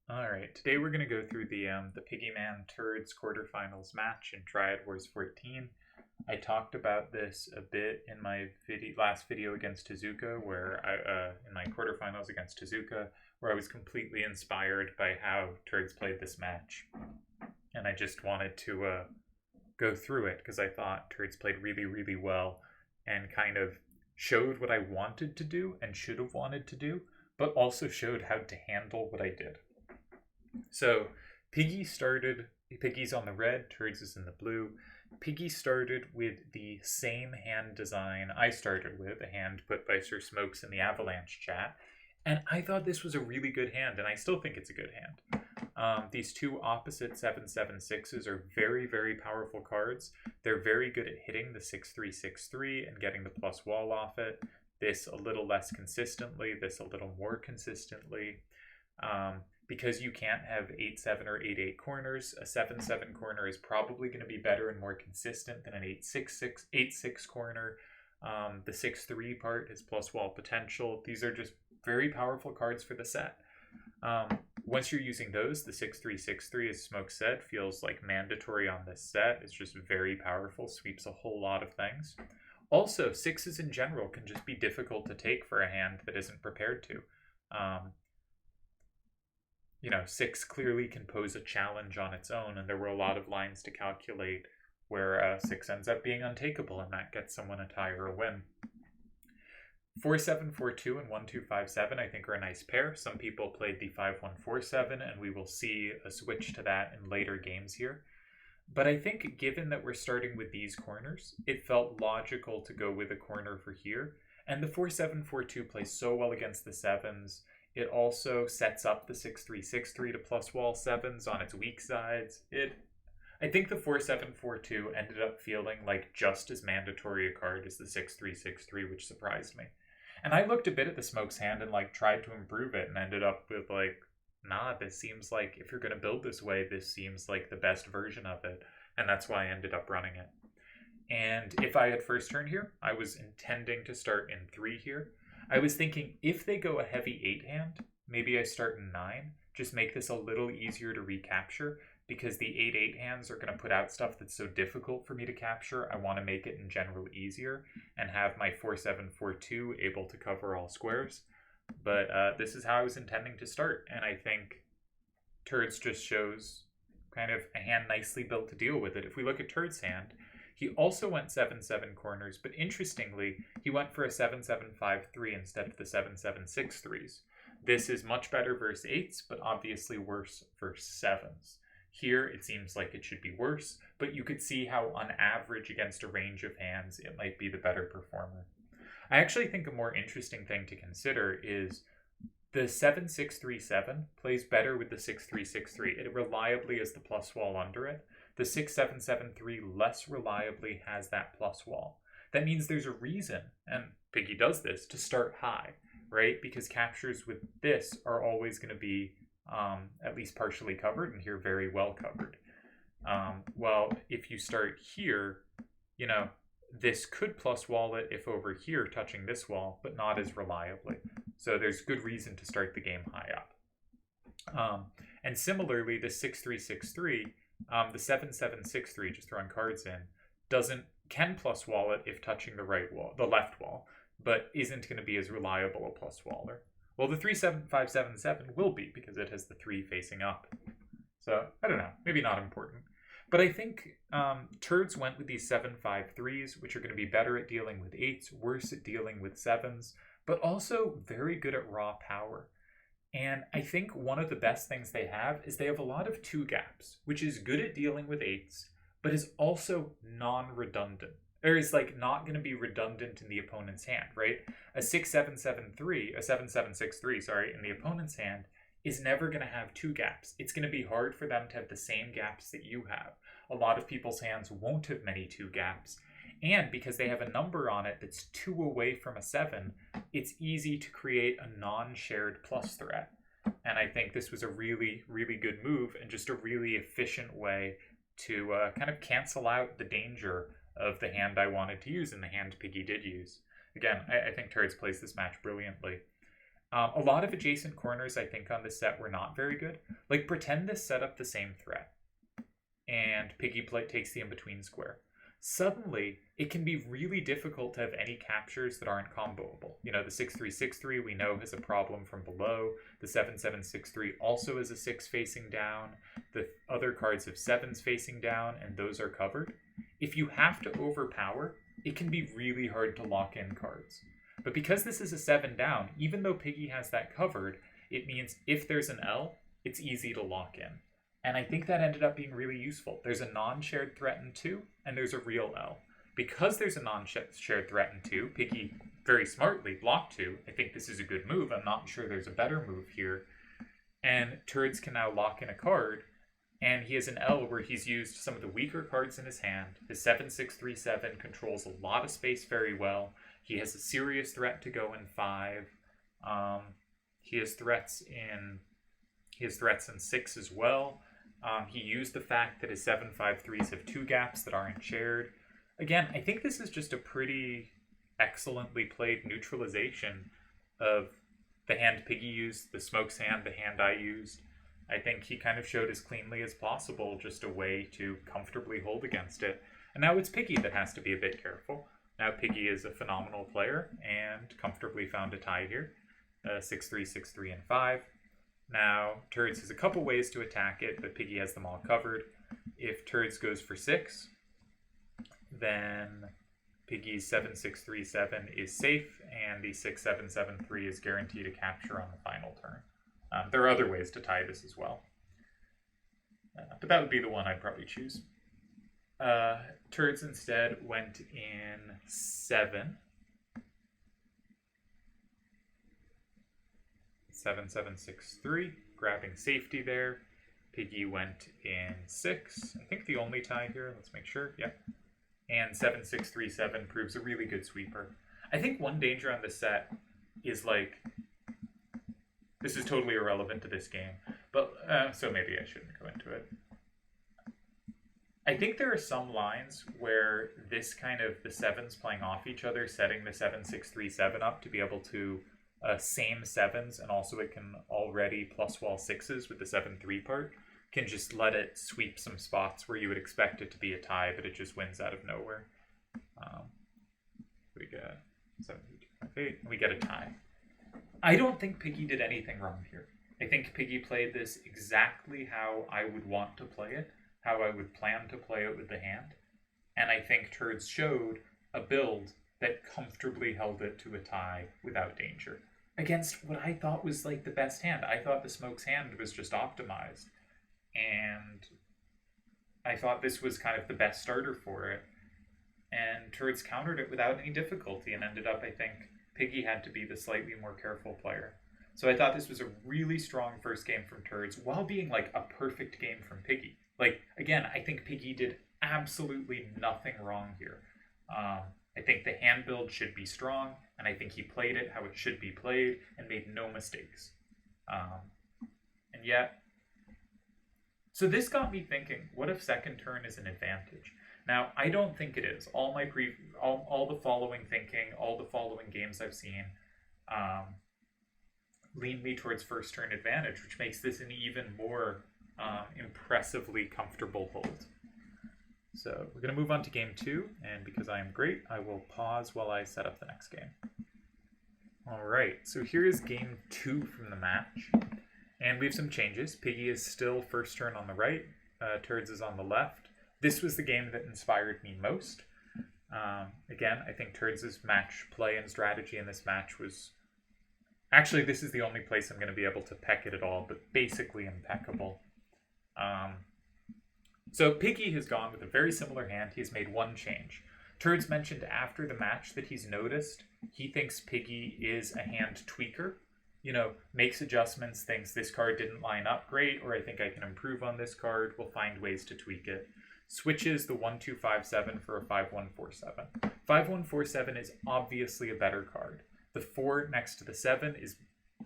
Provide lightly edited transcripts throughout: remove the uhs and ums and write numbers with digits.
All right, today we're going to go through the Piggy Man Turdz quarterfinals match in Triad Wars 14. I talked about this a bit in my last video against Tezuka, where in my quarterfinals against Tezuka, where I was completely inspired by how Turdz played this match, and I just wanted to go through it because I thought Turdz played really, really well and kind of showed what I wanted to do and should have wanted to do, but also showed how to handle what I did. So Piggy's on the red, Turdz is in the blue. Piggy started with the same hand design I started with, a hand put by Sir Smokes in the Avalanche chat. And I thought this was a really good hand, and I still think it's a good hand. These two opposite 7/7/6s are very, very powerful cards. They're very good at hitting the 6/3/6/3 and getting the plus wall off it. This a little less consistently, this a little more consistently. Because you can't have 8/7 or 8/8 corners, a 7/7 corner is probably going to be better and more consistent than an 8/6 corner. The 6/3 part is plus wall potential. These are just very powerful cards for the set. Once you're using those, the 6/3/6/3, as Smoke said, feels like mandatory on this set. It's just very powerful, sweeps a whole lot of things. Also, sixes in general can just be difficult to take for a hand that isn't prepared to. Six clearly can pose a challenge on its own, and there were a lot of lines to calculate where six ends up being untakeable, and that gets someone a tie or a win. 4-7-4-2 and 1-2-5-7 I think are a nice pair. Some people played the 5-1-4-7, and we will see a switch to that in later games here. But I think given that we're starting with these corners, it felt logical to go with a corner for here. And the 4-7-4-2 plays so well against the sevens. It also sets up the 6/3/6/3 to plus wall sevens on its weak sides. I think the 4-7-4-2 ended up feeling like just as mandatory a card as the 6/3/6/3, which surprised me. And I looked a bit at the Smokes hand and tried to improve it and ended up with nah, this seems like if you're going to build this way, this seems like the best version of it. And that's why I ended up running it. And if I had first turn here, I was intending to start in 3 here. I was thinking if they go a heavy 8 hand, maybe I start in 9. Just make this a little easier to recapture because the 8/8 hands are going to put out stuff that's so difficult for me to capture. I want to make it in general easier and have my 4-7-4-2 able to cover all squares. But this is how I was intending to start, and I think Turdz just shows kind of a hand nicely built to deal with it. If we look at Turd's hand, he also went 7/7 corners, but interestingly, he went for a 7/7-5-3 instead of the 7/7-6/3s. This is much better versus 8s, but obviously worse versus 7s. Here, it seems like it should be worse, but you could see how on average against a range of hands, it might be the better performer. I actually think a more interesting thing to consider is the 7/6-3-7 plays better with the 6/3-6/3. It reliably has the plus wall under it. The 6-7-7-3 less reliably has that plus wall. That means there's a reason, and Piggy does this, to start high, right? Because captures with this are always going to be at least partially covered, and here very well covered. Well, if you start here, this could plus wall it if over here touching this wall, but not as reliably. So there's good reason to start the game high up. And similarly, the 6/3/6/3, the 7/7-6/3, just throwing cards in, can plus wall it if touching the left wall, but isn't going to be as reliable a plus waller. Well, the 3-7-5-7-7 will be because it has the 3 facing up. So I don't know, maybe not important. But I think Turdz went with these 7/5-3s, which are going to be better at dealing with 8s, worse at dealing with 7s, but also very good at raw power. And I think one of the best things they have is they have a lot of 2 gaps, which is good at dealing with 8s, but is also non-redundant. Or is not going to be redundant in the opponent's hand, right? A 6-7-7-3, a 7-7-6-3, sorry, in the opponent's hand is never going to have 2 gaps. It's going to be hard for them to have the same gaps that you have. A lot of people's hands won't have many 2 gaps. And because they have a number on it that's 2 away from a 7, it's easy to create a non-shared plus threat. And I think this was a really, really good move and just a really efficient way to kind of cancel out the danger of the hand I wanted to use and the hand Piggy did use. Again, I think Turdz plays this match brilliantly. A lot of adjacent corners, I think, on this set were not very good. Like, pretend this set up the same threat, and Piggy takes the in-between square. Suddenly, it can be really difficult to have any captures that aren't comboable. You know, the 6-3-6-3 we know has a problem from below. The 7-7-6-3 also has a 6 facing down. The other cards have 7s facing down, and those are covered. If you have to overpower, it can be really hard to lock in cards. But because this is a 7 down, even though Piggy has that covered, it means if there's an L, it's easy to lock in. And I think that ended up being really useful. There's a non-shared threat in 2, and there's a real L. Because there's a non-shared threat in 2, Piggy very smartly blocked 2. I think this is a good move. I'm not sure there's a better move here. And Turdz can now lock in a card, and he has an L where he's used some of the weaker cards in his hand. His 7-6-3-7 controls a lot of space very well. He has a serious threat to go in 5. He has threats in 6 as well. He used the fact that his 7-5-3s have 2 gaps that aren't shared. Again, I think this is just a pretty excellently played neutralization of the hand Piggy used, the Smoke's hand, the hand I used. I think he kind of showed as cleanly as possible just a way to comfortably hold against it. And now it's Piggy that has to be a bit careful. Now Piggy is a phenomenal player and comfortably found a tie here. 6-3, 6-3, and 5. Now, Turdz has a couple ways to attack it, but Piggy has them all covered. If Turdz goes for 6, then Piggy's 7-6-3-7 is safe, and the 6-7-7-3 is guaranteed a capture on the final turn. There are other ways to tie this as well. But that would be the one I'd probably choose. Turdz instead went in 7. 7-7-6-3, grabbing safety there. Piggy went in 6. I think the only tie here. Let's make sure. Yeah. And 7-6-3-7 proves a really good sweeper. I think one danger on this set is like, this is totally irrelevant to this game, but so maybe I shouldn't go into it. I think there are some lines where this kind of the 7s playing off each other, setting the 7-6-3-7 up to be able to same 7s, and also it can already plus wall 6s with the 7-3 part, can just let it sweep some spots where you would expect it to be a tie, but it just wins out of nowhere. We get 7, 8, and we get a tie. I don't think Piggy did anything wrong here. I think Piggy played this exactly how I would want to play it, how I would plan to play it with the hand, and I think Turdz showed a build that comfortably held it to a tie without danger against what I thought was like the best hand. I thought the Smoke's hand was just optimized, and I thought this was kind of the best starter for it, and Turdz countered it without any difficulty and ended up, I think, Piggy had to be the slightly more careful player. So I thought this was a really strong first game from Turdz while being like a perfect game from Piggy. Like, again, I think Piggy did absolutely nothing wrong here. I think the hand build should be strong, and I think he played it how it should be played and made no mistakes. And yet, so this got me thinking, what if second turn is an advantage? Now, I don't think it is. All the following thinking, all the following games I've seen lean me towards first turn advantage, which makes this an even more impressively comfortable hold. So we're going to move on to game 2, and because I am great, I will pause while I set up the next game. Alright, so here is game 2 from the match, and we have some changes. Piggy is still first turn on the right, Turdz is on the left. This was the game that inspired me most. Again, I think Turdz's match play and strategy in this match was... Actually, this is the only place I'm going to be able to peck it at all, but basically impeccable. So Piggy has gone with a very similar hand. He's made one change. Turdz mentioned after the match that he's noticed he thinks Piggy is a hand tweaker. You know, makes adjustments, thinks this card didn't line up great, or I think I can improve on this card. We'll find ways to tweak it. Switches the 1-2-5-7 for a 5-1-4-7. 5-1-4-7 is obviously a better card. The 4 next to the 7 is,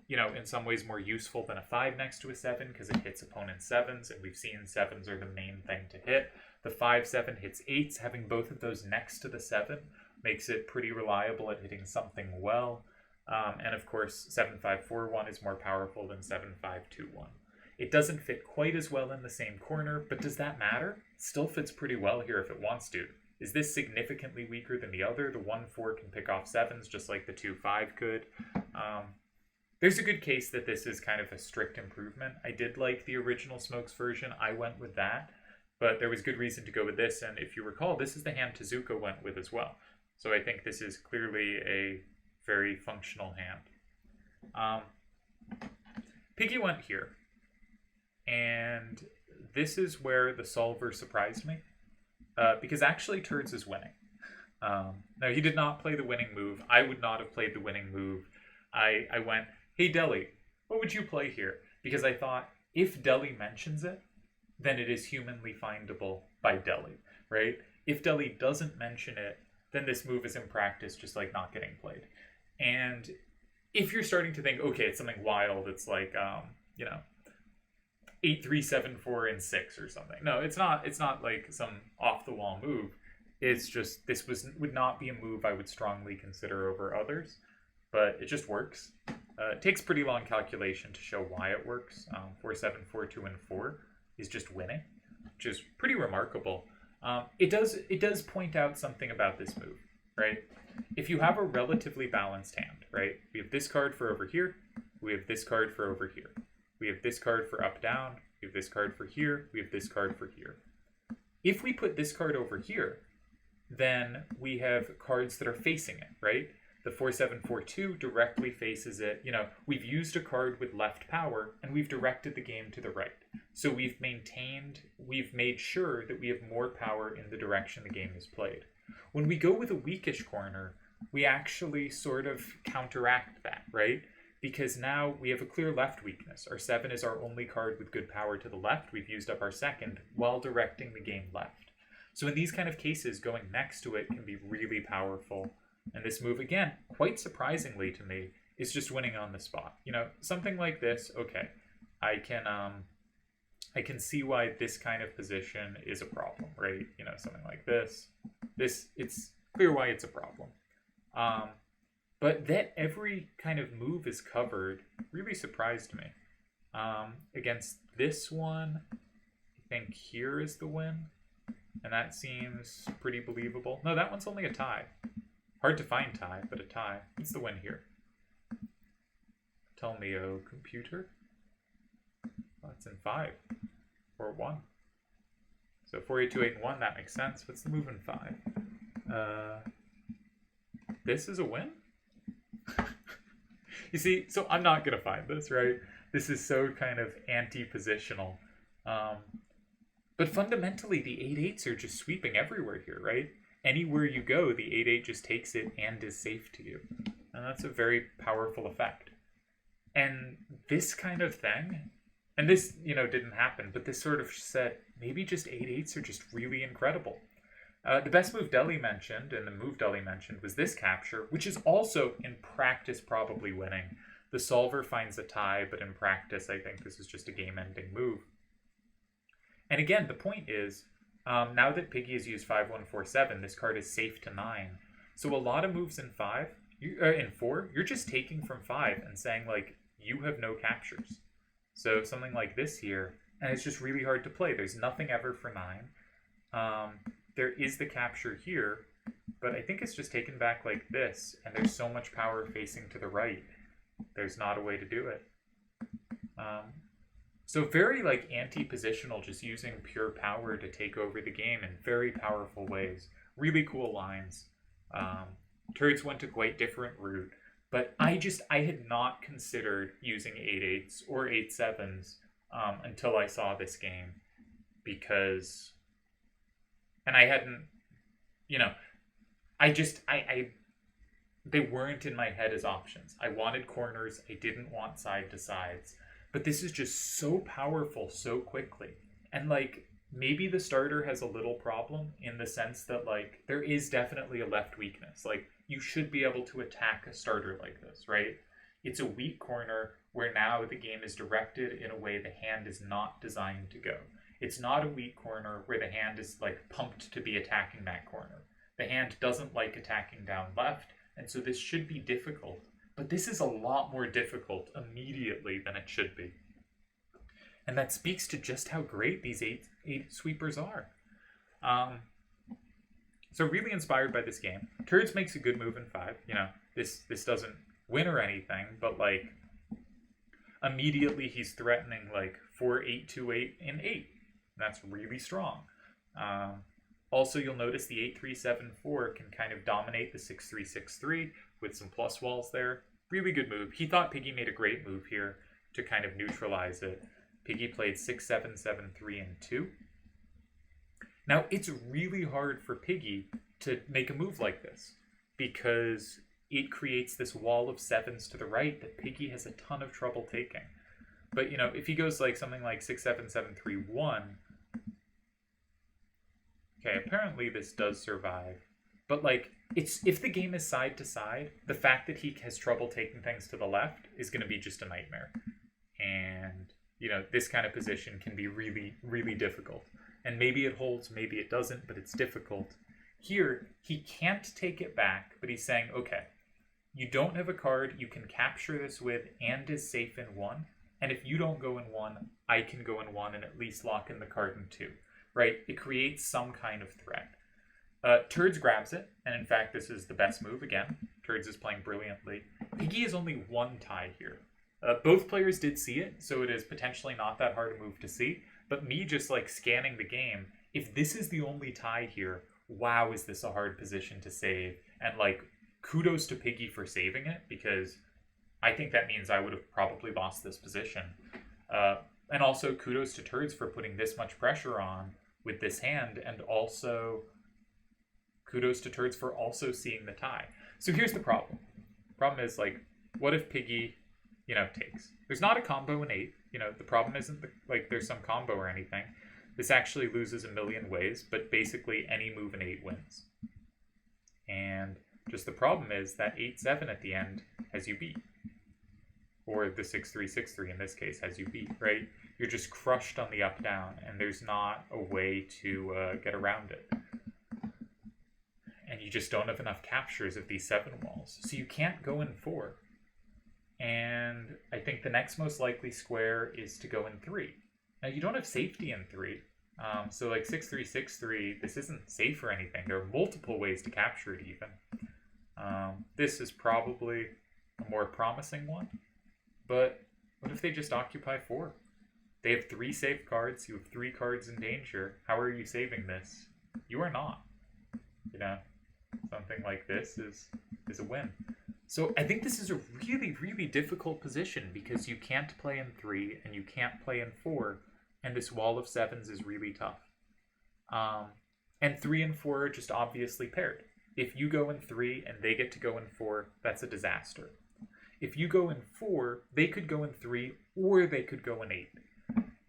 you know, in some ways more useful than a 5 next to a 7 because it hits opponent's 7s, and we've seen 7s are the main thing to hit. The 5-7 hits 8s. Having both of those next to the 7 makes it pretty reliable at hitting something well. And of course, 7541 is more powerful than 7521. It doesn't fit quite as well in the same corner, but does that matter? It still fits pretty well here if it wants to. Is this significantly weaker than the other? The 1-4 can pick off 7s just like the 2-5 could. There's a good case that this is kind of a strict improvement. I did like the original Smokes version. I went with that, but there was good reason to go with this. And if you recall, this is the hand Tezuka went with as well. So I think this is clearly a very functional hand. Piggy went here. And this is where the solver surprised me. Because actually Turdz is winning. Now, he did not play the winning move. I would not have played the winning move. I went, hey, Deli, what would you play here? Because I thought, if Deli mentions it, then it is humanly findable by Deli, right? If Deli doesn't mention it, then this move is in practice just like not getting played. And if you're starting to think, okay, it's something wild, it's like, 8, 3, 7, 4, and 6 or something. No, it's not. It's not like some off-the-wall move. It's just this would not be a move I would strongly consider over others, but it just works. It takes pretty long calculation to show why it works. 4, 7, 4, 2, and 4 is just winning, which is pretty remarkable. It does point out something about this move, right? If you have a relatively balanced hand, right? We have this card for over here. We have this card for over here. We have this card for up, down. We have this card for here. We have this card for here. If we put this card over here, then we have cards that are facing it, right? The 4-7-4-2 directly faces it. We've used a card with left power, and we've directed the game to the right. So we've made sure that we have more power in the direction the game is played. When we go with a weakish corner, we actually sort of counteract that, right? Because now we have a clear left weakness. Our 7 is our only card with good power to the left. We've used up our second while directing the game left. So in these kind of cases, going next to it can be really powerful. And this move, again, quite surprisingly to me, is just winning on the spot. Something like this, okay, I can see why this kind of position is a problem, right? Something like this. It's clear why it's a problem. But that every kind of move is covered really surprised me. Against this one, I think here is the win. And that seems pretty believable. No, that one's only a tie. Hard to find tie, but a tie. It's the win here. Tell me, oh computer. Well, it's in 5. Or 1. So 4, 8, 2, 8, and 1, that makes sense. What's the move in 5? This is a win? You see, so I'm not going to find this, right? This is so kind of anti-positional. But fundamentally, the 8-8s are just sweeping everywhere here, right? Anywhere you go, the 8-8 just takes it and is safe to you. And that's a very powerful effect. And this kind of thing, and this, didn't happen, but this sort of said, maybe just 8-8s are just really incredible. The best move Deli mentioned, and the move Deli mentioned, was this capture, which is also, in practice, probably winning. The solver finds a tie, but in practice, I think this is just a game-ending move. And again, the point is, now that Piggy has used 5-1-4-7, this card is safe to 9. So a lot of moves in 4, you're just taking from 5 and saying, like, you have no captures. So something like this here, and it's just really hard to play. There's nothing ever for 9. There is the capture here, but I think it's just taken back like this, and there's so much power facing to the right. There's not a way to do it. So very anti-positional, just using pure power to take over the game in very powerful ways. Really cool lines. Turdz went a quite different route, but I had not considered using 8-8s or 8-7s until I saw this game, because... And I hadn't, they weren't in my head as options. I wanted corners. I didn't want side to sides. But this is just so powerful so quickly. And maybe the starter has a little problem in the sense that there is definitely a left weakness. You should be able to attack a starter like this, right? It's a weak corner where now the game is directed in a way the hand is not designed to go. It's not a weak corner where the hand is pumped to be attacking that corner. The hand doesn't like attacking down left, and so this should be difficult. But this is a lot more difficult immediately than it should be. And that speaks to just how great these eight sweepers are. So really inspired by this game. Turdz makes a good move in 5. You know, this doesn't win or anything, but like immediately he's threatening like 4-8-2-8 in 8. That's really strong. Also, you'll notice the 8-3-7-4 can kind of dominate the 6-3-6-3 with some plus walls there. Really good move. He thought Piggy made a great move here to kind of neutralize it. Piggy played 6-7-7-3 and 2. Now, it's really hard for Piggy to make a move like this because it creates this wall of 7s to the right that Piggy has a ton of trouble taking. But, you know, if he goes like something like 6-7-7-3-1, okay, apparently this does survive. But, like, if the game is side to side, the fact that he has trouble taking things to the left is going to be just a nightmare. And, you know, this kind of position can be really, really difficult. And maybe it holds, maybe it doesn't, but it's difficult. Here, he can't take it back, but he's saying, okay, you don't have a card you can capture this with and is safe in 1. And if you don't go in 1, I can go in 1 and at least lock in the card in 2. Right? It creates some kind of threat. Turdz grabs it, and in fact, this is the best move again. Turdz is playing brilliantly. Piggy has only 1 tie here. Both players did see it, so it is potentially not that hard a move to see. But me just like scanning the game, if this is the only tie here, wow, is this a hard position to save? And like, kudos to Piggy for saving it, because I think that means I would have probably lost this position. And also kudos to Turdz for putting this much pressure on with this hand, and also kudos to Turdz for also seeing the tie. So here's the problem. Problem is, like, what if Piggy, you know, takes? There's not a combo in 8. You know, the problem isn't like there's some combo or anything. This actually loses a million ways, but basically any move in 8 wins. And just the problem is that 8-7 at the end has you beat. Or the 6-3-6-3 in this case has you beat, right? You're just crushed on the up-down, and there's not a way to get around it. And you just don't have enough captures of these 7 walls. So you can't go in 4. And I think the next most likely square is to go in 3. Now, you don't have safety in 3. So like 6-3-6-3, this isn't safe or anything. There are multiple ways to capture it even. This is probably a more promising one. But what if they just occupy 4? They have 3 safe cards. You have 3 cards in danger. How are you saving this? You are not. You know, something like this is a win. So I think this is a really, really difficult position because you can't play in 3 and you can't play in 4, and this wall of 7s is really tough. And 3 and 4 are just obviously paired. If you go in 3 and they get to go in 4, that's a disaster. If you go in 4, they could go in 3 or they could go in 8.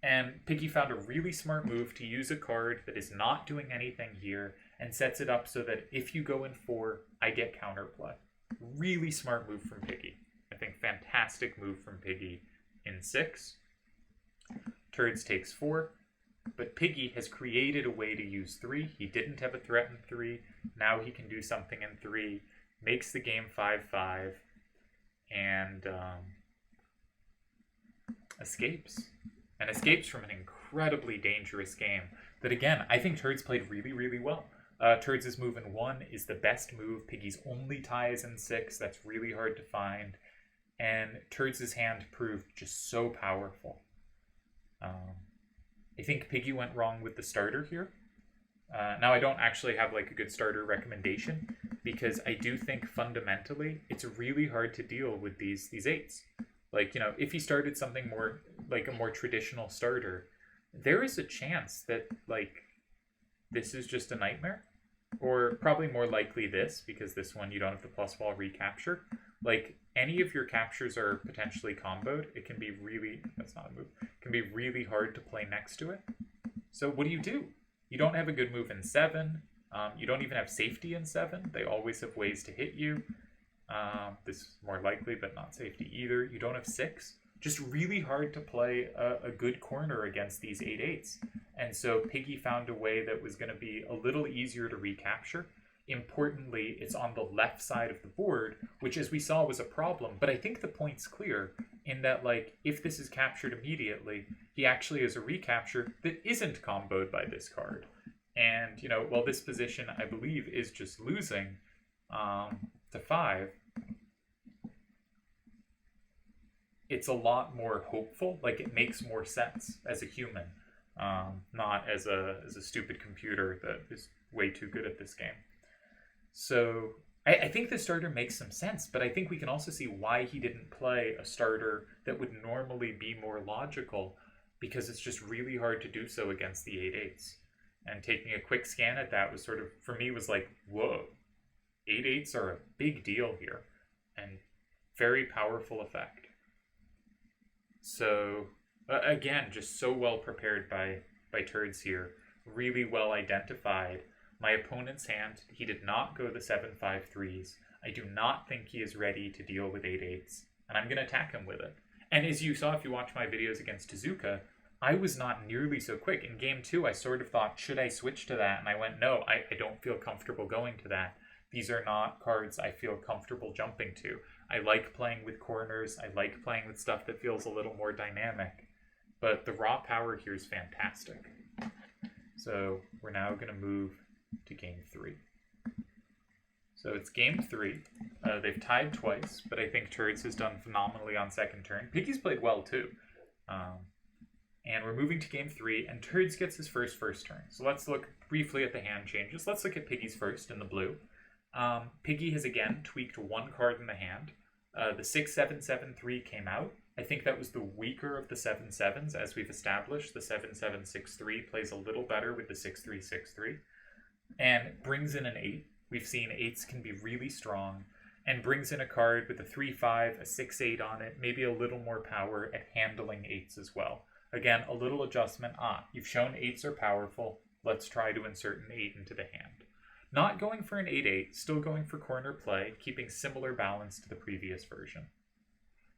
And Piggy found a really smart move to use a card that is not doing anything here and sets it up so that if you go in 4, I get counterplay. Really smart move from Piggy. I think fantastic move from Piggy in 6. Turdz takes 4, but Piggy has created a way to use 3. He didn't have a threat in 3. Now he can do something in 3, makes the game 5-5, and escapes. And escapes from an incredibly dangerous game that, again, I think Turdz played really, really well. Turdz' move in 1 is the best move. Piggy's only tie is in 6. That's really hard to find. And Turdz' hand proved just so powerful. I think Piggy went wrong with the starter here. Now, I don't actually have like a good starter recommendation because I do think fundamentally it's really hard to deal with these 8s. Like, you know, if he started something more like a more traditional starter, there is a chance that like this is just a nightmare. Or probably more likely this, because this one you don't have the plus wall recapture. Like, any of your captures are potentially comboed. It can be really, that's not a move, it can be really hard to play next to it. So what do? You don't have a good move in 7. You don't even have safety in 7. They always have ways to hit you. This is more likely, but not safety either. You don't have 6. Just really hard to play a good corner against these 8-8s. And so Piggy found a way that was going to be a little easier to recapture. Importantly, it's on the left side of the board, which, as we saw, was a problem. But I think the point's clear in that, like, if this is captured immediately, he actually has a recapture that isn't comboed by this card. And, you know, while this position, I believe, is just losing to 5, it's a lot more hopeful. Like, it makes more sense as a human, not as a stupid computer that is way too good at this game. So I think the starter makes some sense, but I think we can also see why he didn't play a starter that would normally be more logical, because it's just really hard to do so against the 8/8s. And taking a quick scan at that was sort of, for me, was like, whoa, 8/8s are a big deal here, and very powerful effect. So again, just so well prepared by Turdz here, really well identified. My opponent's hand, he did not go the 7/5/3s. I do not think he is ready to deal with 8/8s, and I'm going to attack him with it. And as you saw if you watch my videos against Tezuka, I was not nearly so quick. In game 2, I sort of thought, should I switch to that? And I went, no, I don't feel comfortable going to that. These are not cards I feel comfortable jumping to. I like playing with corners. I like playing with stuff that feels a little more dynamic. But the raw power here is fantastic. So we're now going to move to game 3. So it's game 3. They've tied twice, but I think Turdz has done phenomenally on second turn. Piggy's played well too. And we're moving to game 3, and Turdz gets his first turn. So let's look briefly at the hand changes. Let's look at Piggy's first in the blue. Piggy has again tweaked one card in the hand. The 6/7/7/3 came out. I think that was the weaker of the 7/7s, as we've established. The 7/7/6/3 plays a little better with the 6/3/6/3. And brings in an 8. We've seen 8s can be really strong, and brings in a card with a 3/5, a 6/8 on it, maybe a little more power at handling 8s as well. Again, a little adjustment. You've shown 8s are powerful. Let's try to insert an 8 into the hand. Not going for an 8/8, still going for corner play, keeping similar balance to the previous version.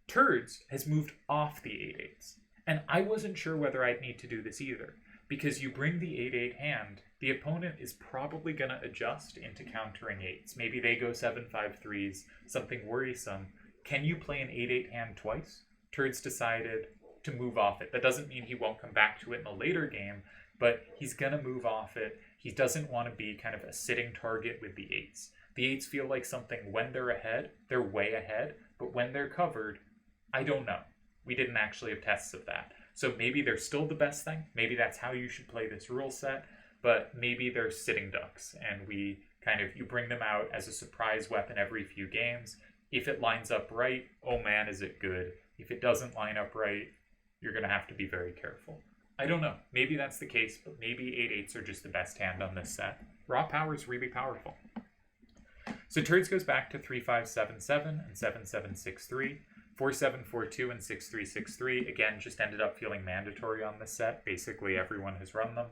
Turdz has moved off the 8/8s, and I wasn't sure whether I'd need to do this either, because you bring the 8/8 hand, the opponent is probably going to adjust into countering 8s. Maybe they go 7/5/3s, something worrisome. Can you play an 8/8 hand twice? Turdz decided to move off it. That doesn't mean he won't come back to it in a later game, but he's going to move off it. He doesn't want to be kind of a sitting target with the 8s. The 8s feel like something when they're ahead, they're way ahead, but when they're covered, I don't know. We didn't actually have tests of that. So maybe they're still the best thing. Maybe that's how you should play this rule set, but maybe they're sitting ducks, and you bring them out as a surprise weapon every few games. If it lines up right, oh man, is it good. If it doesn't line up right, you're going to have to be very careful. I don't know. Maybe that's the case, but maybe 8/8s are just the best hand on this set. Raw power is really powerful. So Turdz goes back to 3/5/7/7 and 7/7/6/3. 4/7/4/2 and 6/3/6/3. Again, just ended up feeling mandatory on this set. Basically, everyone has run them.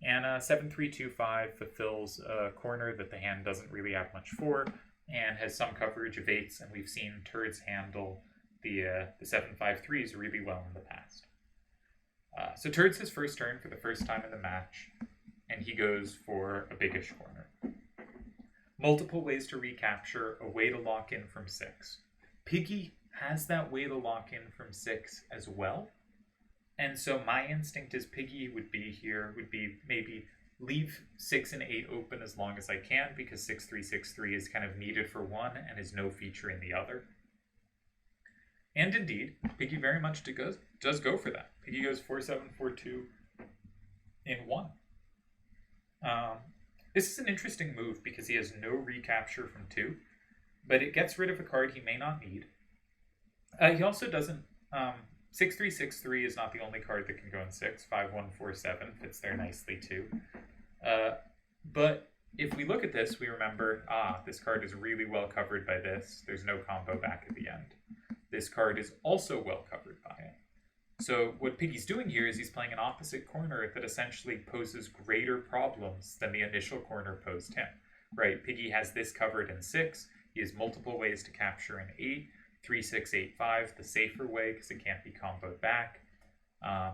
And 7/3/2/5 fulfills a corner that the hand doesn't really have much for, and has some coverage of 8s, and we've seen Turdz handle the 7/5/3s really well in the past. So Turdz his first turn for the first time in the match, and he goes for a biggish corner. Multiple ways to recapture, a way to lock in from 6. Piggy has that way to lock in from 6 as well. And so my instinct as Piggy would be maybe leave 6 and 8 open as long as I can, because 6/3/6/3 is kind of needed for one and is no feature in the other. And indeed, Piggy very much does go for that. Piggy goes 4/7/4/2 in 1. This is an interesting move because he has no recapture from 2, but it gets rid of a card he may not need. He also doesn't... 6/3/6/3 is not the only card that can go in 6. 5/1/4/7 fits there nicely too. But if we look at this, we remember, this card is really well covered by this. There's no combo back at the end. This card is also well covered by it. So what Piggy's doing here is he's playing an opposite corner that essentially poses greater problems than the initial corner posed him. Right? Piggy has this covered in 6. He has multiple ways to capture in 8. 3/6/8/5, the safer way because it can't be comboed back.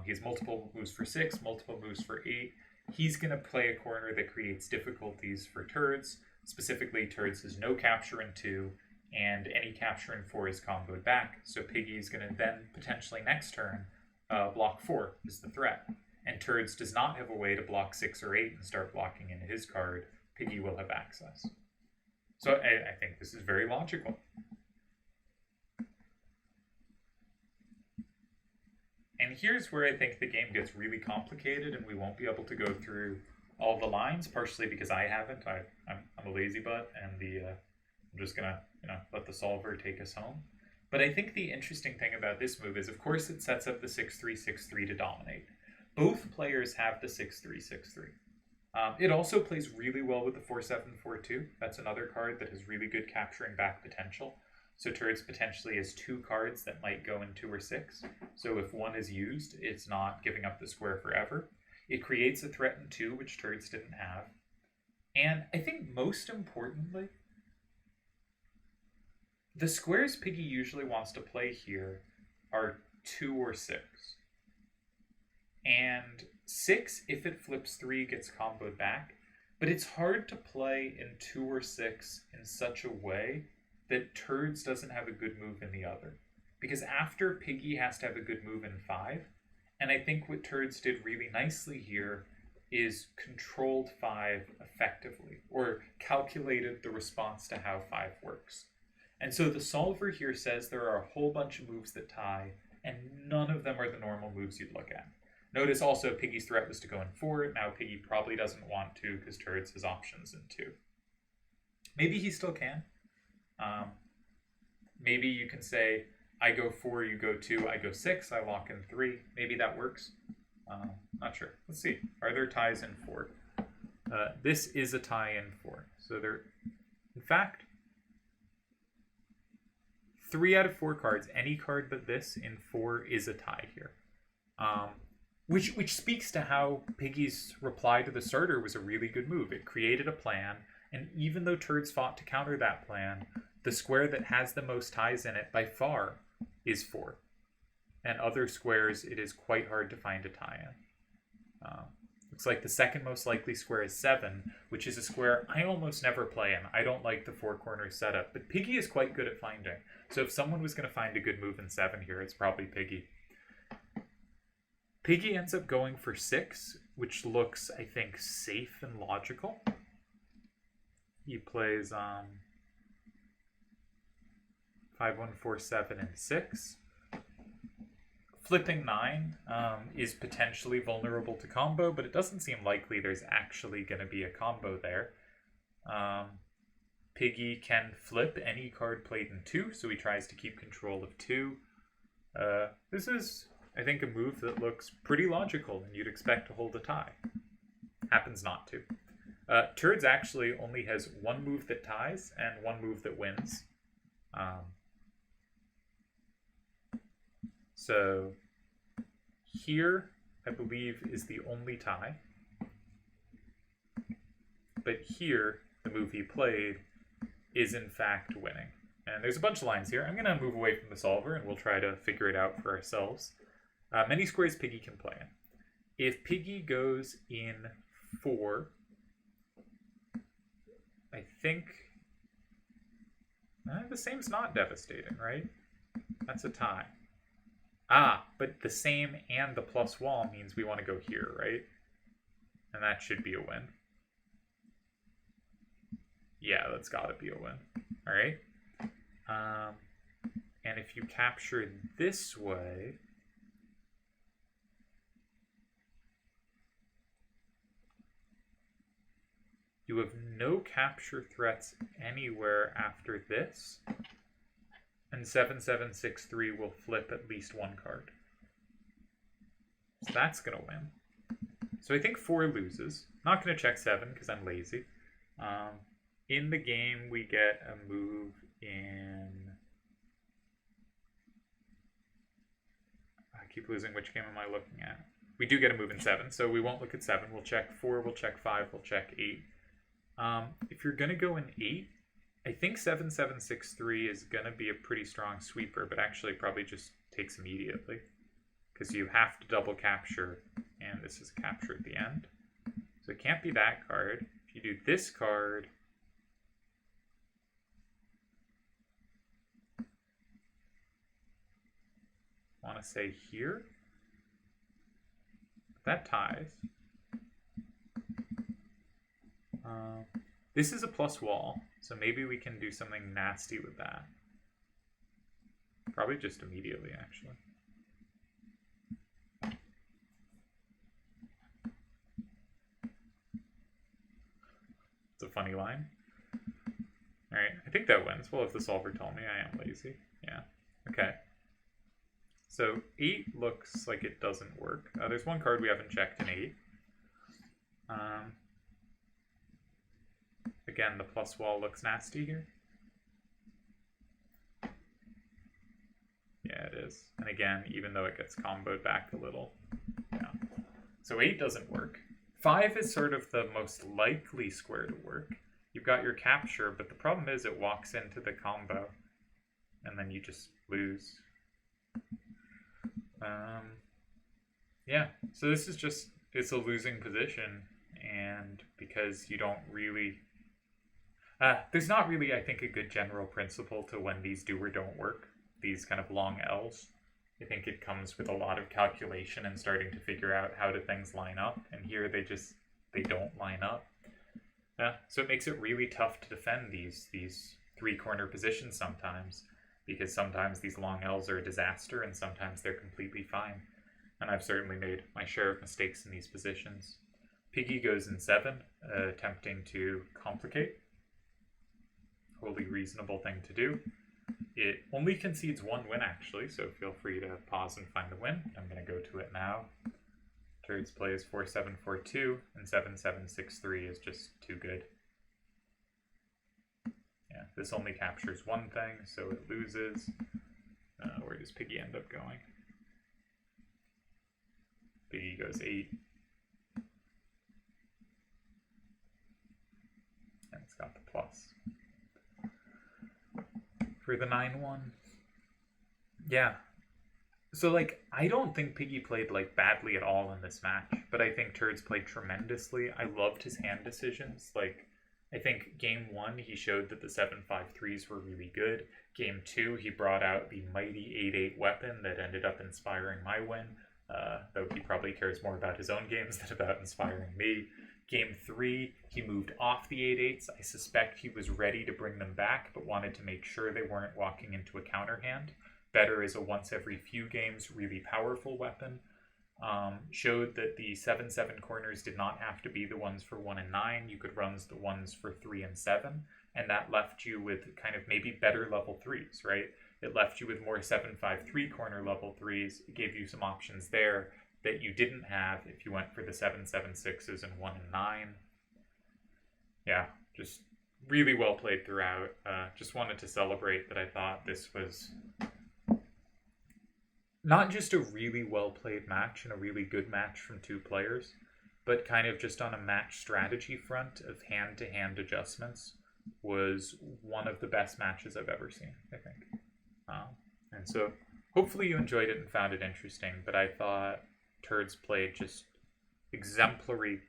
He has multiple moves for 6, multiple moves for 8. He's going to play a corner that creates difficulties for Turdz. Specifically, Turdz has no capture in 2, and any capture in 4 is comboed back, so Piggy is going to then, potentially next turn, block 4 is the threat. And Turdz does not have a way to block 6 or 8 and start blocking into his card. Piggy will have access. So I think this is very logical. And here's where I think the game gets really complicated and we won't be able to go through all the lines, partially because I haven't. I'm a lazy butt, and I'm just going to let the solver take us home. But I think the interesting thing about this move is, of course, it sets up the 6-3-6-3 to dominate. Both players have the 6-3-6-3. It also plays really well with the 4-7-4-2. That's another card that has really good capturing back potential. So Turdz potentially has 2 cards that might go in 2 or 6. So if one is used, it's not giving up the square forever. It creates a threat in 2, which Turdz didn't have. And I think most importantly, the squares Piggy usually wants to play here are 2 or 6. And 6, if it flips 3, gets comboed back. But it's hard to play in 2 or 6 in such a way that Turdz doesn't have a good move in the other. Because after, Piggy has to have a good move in 5. And I think what Turdz did really nicely here is controlled 5 effectively, or calculated the response to how 5 works. And so the solver here says there are a whole bunch of moves that tie, and none of them are the normal moves you'd look at. Notice also Piggy's threat was to go in 4. Now Piggy probably doesn't want to because Turdz has options in 2. Maybe he still can. Maybe you can say, I go 4, you go 2, I go 6, I lock in 3. Maybe that works. Not sure. Let's see. Are there ties in 4? This is a tie in 4. So there, in fact, 3 out of 4 cards, any card but this in 4 is a tie here. Which speaks to how Piggy's reply to the starter was a really good move. It created a plan, and even though Turdz fought to counter that plan, the square that has the most ties in it by far is 4. And other squares, it is quite hard to find a tie in. Looks like the second most likely square is 7, which is a square I almost never play in. I don't like the 4 corners setup, but Piggy is quite good at finding. So if someone was going to find a good move in 7 here, it's probably Piggy. Piggy ends up going for 6, which looks, I think, safe and logical. He plays 5, 1, 4, 7, and 6. Flipping 9 is potentially vulnerable to combo, but it doesn't seem likely there's actually going to be a combo there. Piggy can flip any card played in 2, so he tries to keep control of 2. This is, I think, a move that looks pretty logical, and you'd expect to hold a tie. Happens not to. Turdz actually only has 1 move that ties and 1 move that wins. So here, I believe, is the only tie. But here, the move he played is in fact winning. And there's a bunch of lines here. I'm going to move away from the solver and we'll try to figure it out for ourselves. Many squares Piggy can play in. If Piggy goes in 4, I think the same's not devastating, right? That's a tie. But the same and the plus wall means we want to go here, right? And that should be a win. Yeah, that's got to be a win. All right. And if you capture this way, you have no capture threats anywhere after this. And 7-7-6-3 will flip at least 1 card. So that's going to win. So I think 4 loses. Not going to check 7 because I'm lazy. In the game, we get a move in... I keep losing which game am I looking at. We do get a move in 7, so we won't look at 7. We'll check 4, we'll check 5, we'll check 8. If you're going to go in 8, I think 7-7-6-3 is going to be a pretty strong sweeper, but actually probably just takes immediately. Because you have to double capture, and this is a capture at the end. So it can't be that card. If you do this card, want to say here. That ties. This is a plus wall, so maybe we can do something nasty with that. Probably just immediately, actually. It's a funny line. Alright, I think that wins. Well, if the solver told me I am lazy. Yeah. Okay. So 8 looks like it doesn't work. There's one card we haven't checked in 8. Again, the plus wall looks nasty here. Yeah, it is. And again, even though it gets comboed back a little. Yeah. So 8 doesn't work. 5 is sort of the most likely square to work. You've got your capture, but the problem is it walks into the combo. And then you just lose. Yeah, so this is just, it's a losing position. And because you don't really... there's not really, I think, a good general principle to when these do or don't work. These kind of long L's. I think it comes with a lot of calculation and starting to figure out how do things line up. And here they don't line up. So it makes it really tough to defend these three-corner positions sometimes. Because sometimes these long L's are a disaster and sometimes they're completely fine. And I've certainly made my share of mistakes in these positions. Piggy goes in 7, attempting to complicate. Wholly reasonable thing to do. It only concedes 1 win, actually, so feel free to pause and find the win. I'm going to go to it now. Turdz plays 4-7-4-2, and 7-7-6-3 is just too good. Yeah, this only captures one thing, so it loses. Where does Piggy end up going? Piggy goes 8. And it's got the plus. For the 9-1. Yeah. So, like, I don't think Piggy played, like, badly at all in this match, but I think Turdz played tremendously. I loved his hand decisions. Like, I think game 1, he showed that the 7-5-3s were really good. Game 2, he brought out the mighty 8-8 weapon that ended up inspiring my win, though he probably cares more about his own games than about inspiring me. Game 3, he moved off the 8-8s. I suspect he was ready to bring them back, but wanted to make sure they weren't walking into a counter hand. Better is a once every few games, really powerful weapon. Showed that the 7-7 corners did not have to be the ones for 1 and 9. You could run the ones for 3 and 7, and that left you with kind of maybe better level 3s, right? It left you with more 7-5-3 corner level 3s. It gave you some options there that you didn't have if you went for the 7-7-6s and 1 and 9. Yeah, just really well played throughout. Just wanted to celebrate that I thought this was not just a really well played match and a really good match from two players, but kind of just on a match strategy front of hand-to-hand adjustments was one of the best matches I've ever seen, I think. And so hopefully you enjoyed it and found it interesting, but I thought Turdz played just exemplary,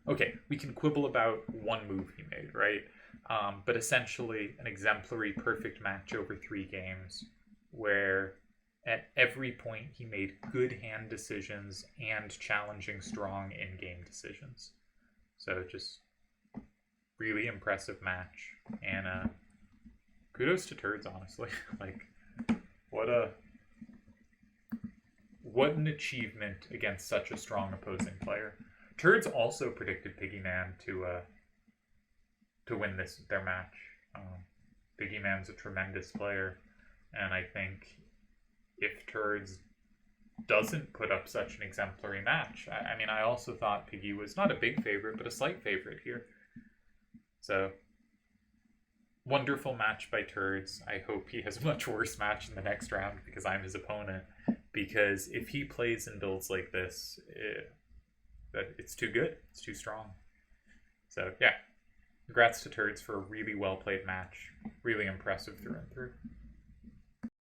okay, we can quibble about one move he made, right? But essentially an exemplary perfect match over 3 games where at every point he made good hand decisions and challenging strong in-game decisions. So just really impressive match. And kudos to Turdz, honestly. Like, what an achievement against such a strong opposing player. Turdz also predicted Piggy Man to win their match. Piggy Man's a tremendous player, and I think if Turdz doesn't put up such an exemplary match, I mean, I also thought Piggy was not a big favorite, but a slight favorite here. So, wonderful match by Turdz. I hope he has a much worse match in the next round because I'm his opponent. Because if he plays and builds like this, it's too good. It's too strong. So, yeah. Congrats to Turdz for a really well-played match. Really impressive through and through.